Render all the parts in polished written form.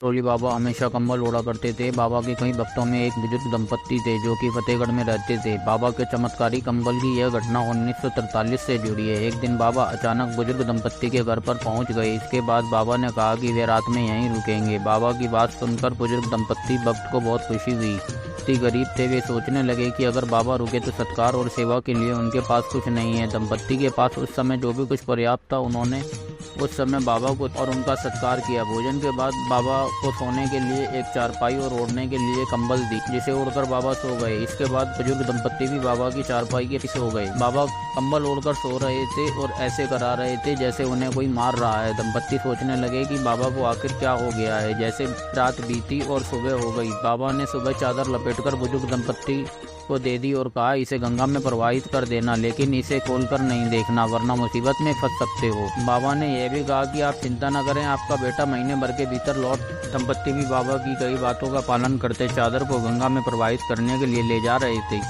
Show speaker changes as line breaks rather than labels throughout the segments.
टोली बाबा हमेशा कंबल ओढ़ा करते थे। बाबा के कई भक्तों में एक बुजुर्ग दंपत्ति थे जो कि फतेहगढ़ में रहते थे। बाबा के चमत्कारी कंबल की यह घटना 1943 से जुड़ी है। एक दिन बाबा अचानक बुजुर्ग दंपत्ति के घर पर पहुंच गए। इसके बाद बाबा ने कहा कि वे रात में यहीं रुकेंगे। बाबा की बात सुनकर बुजुर्ग दंपत्ति भक्त को बहुत खुशी हुई। इतनी गरीब थे, वे सोचने लगे कि अगर बाबा रुके तो सत्कार और सेवा के लिए उनके पास कुछ नहीं है। दंपत्ति के पास उस समय जो भी कुछ पर्याप्त था, उन्होंने उस समय बाबा को और उनका सत्कार किया। भोजन के बाद बाबा को सोने के लिए एक चारपाई और ओढ़ने के लिए कंबल दी, जिसे ओढ़कर बाबा सो गए। इसके बाद बुजुर्ग दंपत्ति भी बाबा की चारपाई के सो गए। बाबा कंबल ओढ़कर सो रहे थे और ऐसे करा रहे थे जैसे उन्हें कोई मार रहा है। दंपत्ति सोचने लगे कि बाबा को आखिर क्या हो गया है। जैसे रात बीती और सुबह हो गई। बाबा ने सुबह चादर लपेटकर बुजुर्ग दंपत्ति को दे दी और कहा, इसे गंगा में प्रवाहित कर देना, लेकिन इसे खोलकर नहीं देखना वरना मुसीबत में फंस सकते हो। बाबा ने यह भी कहा कि आप चिंता न करें, आपका बेटा महीने भर के भीतर लौट। दंपत्ति भी बाबा की कई बातों का पालन करते चादर को गंगा में प्रवाहित करने के लिए ले जा रहे थे।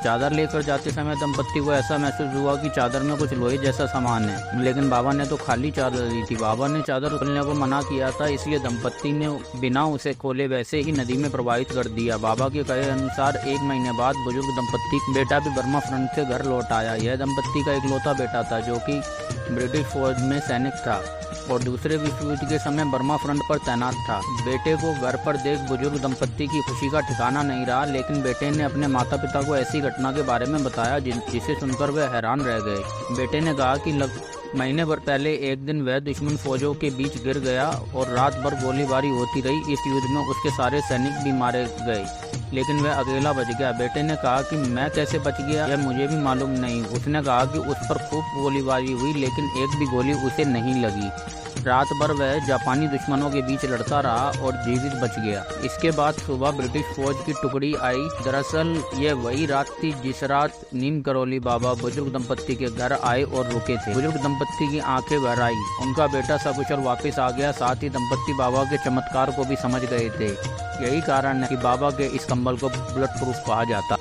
चादर लेकर जाते समय दंपत्ति को ऐसा महसूस हुआ कि चादर में कुछ लोहे जैसा सामान है, लेकिन बाबा ने तो खाली चादर दी थी। बाबा ने चादर खोलने को मना किया था, इसलिए दंपत्ति ने बिना उसे खोले वैसे ही नदी में प्रवाहित कर दिया। बाबा के कहे अनुसार 1 महीने बाद बुजुर्ग दंपत्ति बेटा भी बर्मा फ्रंट से घर लौट आया। यह दंपत्ति का इकलौता बेटा था जो कि ब्रिटिश फौज में सैनिक था और दूसरे विश्व युद्ध के समय बर्मा फ्रंट पर तैनात था। बेटे को घर पर देख बुजुर्ग दंपत्ति की खुशी का ठिकाना नहीं रहा, लेकिन बेटे ने अपने माता पिता को ऐसी घटना के बारे में बताया जिसे सुनकर वे हैरान रह गए। बेटे ने कहा कि महीने भर पहले एक दिन वह दुश्मन फौजों के बीच गिर गया और रात भर गोलीबारी होती रही। इस युद्ध में उसके सारे सैनिक भी मारे गए, लेकिन वह अकेला बच गया। बेटे ने कहा कि मैं कैसे बच गया यह मुझे भी मालूम नहीं। उसने कहा कि उस पर खूब गोलीबारी हुई, लेकिन एक भी गोली उसे नहीं लगी। रात भर वह जापानी दुश्मनों के बीच लड़ता रहा और जीवित बच गया। इसके बाद सुबह ब्रिटिश फौज की टुकड़ी आई। दरअसल ये वही रात थी जिस रात नीम करौली बाबा बुजुर्ग दंपत्ति के घर आए और रुके थे। बुजुर्ग दंपत्ति की आंखें भर आई। उनका बेटा सकुशल वापस आ गया। साथ ही दंपत्ति बाबा के चमत्कार को भी समझ गए थे। यही कारण है कि बाबा के इस कंबल को बुलेट प्रूफ कहा जाता।